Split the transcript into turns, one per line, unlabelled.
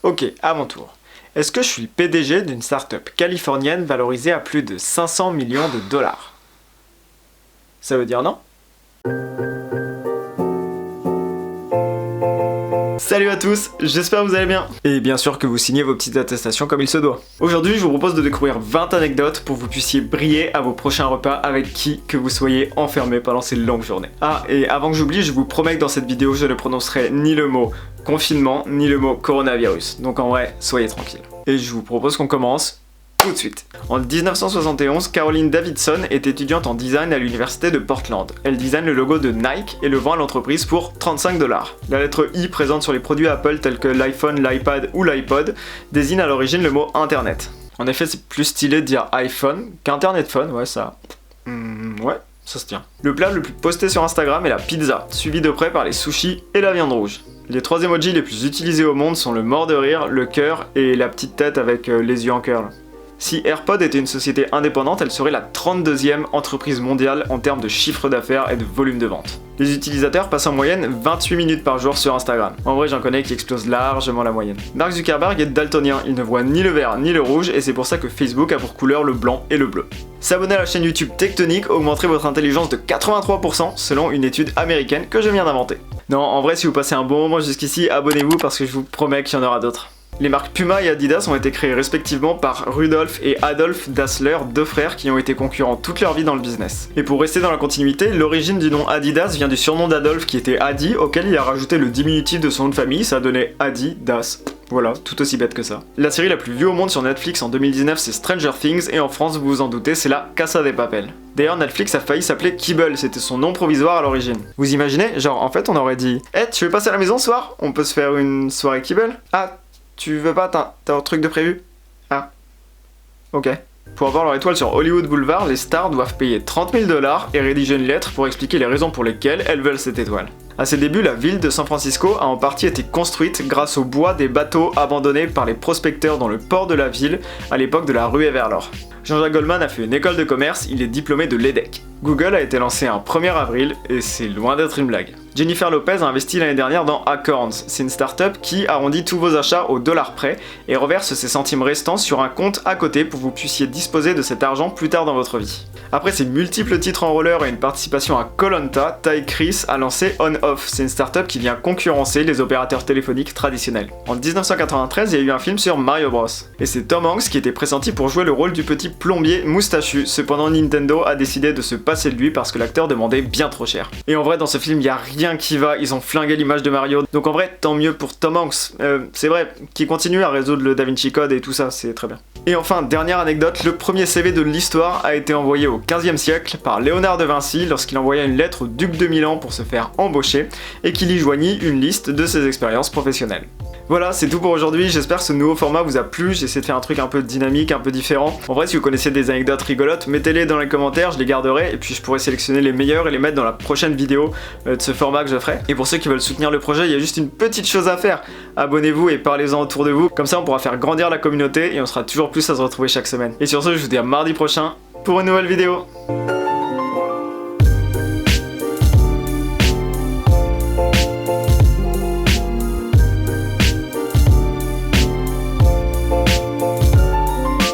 Ok, à mon tour. Est-ce que je suis PDG d'une startup californienne valorisée à plus de 500 millions de dollars? Ça veut dire non? Salut à tous, j'espère que vous allez bien. Et bien sûr que vous signez vos petites attestations comme il se doit. Aujourd'hui, je vous propose de découvrir 20 anecdotes pour que vous puissiez briller à vos prochains repas avec qui que vous soyez enfermé pendant ces longues journées. Ah, et avant que j'oublie, je vous promets que dans cette vidéo, je ne prononcerai ni le mot confinement, ni le mot coronavirus. Donc en vrai, soyez tranquilles. Et je vous propose qu'on commence tout de suite. En 1971, Caroline Davidson est étudiante en design à l'université de Portland. Elle design le logo de Nike et le vend à l'entreprise pour 35 $. La lettre I présente sur les produits Apple tels que l'iPhone, l'iPad ou l'iPod désigne à l'origine le mot Internet. En effet, c'est plus stylé de dire iPhone qu'Internet Phone, ouais ça... ouais, ça se tient. Le plat le plus posté sur Instagram est la pizza, suivi de près par les sushis et la viande rouge. Les 3 emojis les plus utilisés au monde sont le mort de rire, le cœur et la petite tête avec les yeux en cœur. Si AirPod était une société indépendante, elle serait la 32e entreprise mondiale en termes de chiffre d'affaires et de volume de vente. Les utilisateurs passent en moyenne 28 minutes par jour sur Instagram. En vrai, j'en connais qui explosent largement la moyenne. Mark Zuckerberg est daltonien, il ne voit ni le vert ni le rouge et c'est pour ça que Facebook a pour couleur le blanc et le bleu. S'abonner à la chaîne YouTube Tectonic augmenterait votre intelligence de 83% selon une étude américaine que je viens d'inventer. Non, en vrai, si vous passez un bon moment jusqu'ici, abonnez-vous parce que je vous promets qu'il y en aura d'autres. Les marques Puma et Adidas ont été créées respectivement par Rudolf et Adolf Dassler, deux frères qui ont été concurrents toute leur vie dans le business. Et pour rester dans la continuité, l'origine du nom Adidas vient du surnom d'Adolf qui était Adi, auquel il a rajouté le diminutif de son nom de famille, ça donnait Adidas. Voilà, tout aussi bête que ça. La série la plus vue au monde sur Netflix en 2019 c'est Stranger Things et en France, vous vous en doutez, c'est la Casa de Papel. D'ailleurs, Netflix a failli s'appeler Kibble, c'était son nom provisoire à l'origine. Vous imaginez? Genre, en fait, on aurait dit « Eh, tu veux passer à la maison ce soir? On peut se faire une soirée Kibble? Ah, tu veux pas? T'as un truc de prévu? Ah. Ok. Pour avoir leur étoile sur Hollywood Boulevard, les stars doivent payer 30 000 $ et rédiger une lettre pour expliquer les raisons pour lesquelles elles veulent cette étoile. À ses débuts, la ville de San Francisco a en partie été construite grâce au bois des bateaux abandonnés par les prospecteurs dans le port de la ville à l'époque de la ruée vers l'or. Jean-Jacques Goldman a fait une école de commerce, il est diplômé de l'EDEC. Google a été lancé un 1er avril et c'est loin d'être une blague. Jennifer Lopez a investi l'année dernière dans Acorns, c'est une start-up qui arrondit tous vos achats au dollar près et reverse ses centimes restants sur un compte à côté pour que vous puissiez disposer de cet argent plus tard dans votre vie. Après ses multiples titres en roller et une participation à Koh-Lanta, Ty Chris a lancé On-Off, c'est une start-up qui vient concurrencer les opérateurs téléphoniques traditionnels. En 1993, il y a eu un film sur Mario Bros. Et c'est Tom Hanks qui était pressenti pour jouer le rôle du petit plombier moustachu, cependant Nintendo a décidé de se passer de lui parce que l'acteur demandait bien trop cher. Et en vrai, dans ce film, il y a rien qui va, ils ont flingué l'image de Mario, donc en vrai, tant mieux pour Tom Hanks. C'est vrai, qui continue à résoudre le Da Vinci Code et tout ça, c'est très bien. Et enfin, dernière anecdote, le premier CV de l'histoire a été envoyé au 15e siècle par Léonard de Vinci lorsqu'il envoya une lettre au duc de Milan pour se faire embaucher et qu'il y joignit une liste de ses expériences professionnelles. Voilà, c'est tout pour aujourd'hui, j'espère que ce nouveau format vous a plu, j'ai essayé de faire un truc un peu dynamique, un peu différent. En vrai, si vous connaissez des anecdotes rigolotes, mettez-les dans les commentaires, je les garderai, et puis je pourrai sélectionner les meilleurs et les mettre dans la prochaine vidéo de ce format que je ferai. Et pour ceux qui veulent soutenir le projet, il y a juste une petite chose à faire, abonnez-vous et parlez-en autour de vous, comme ça on pourra faire grandir la communauté et on sera toujours plus à se retrouver chaque semaine. Et sur ce, je vous dis à mardi prochain pour une nouvelle vidéo.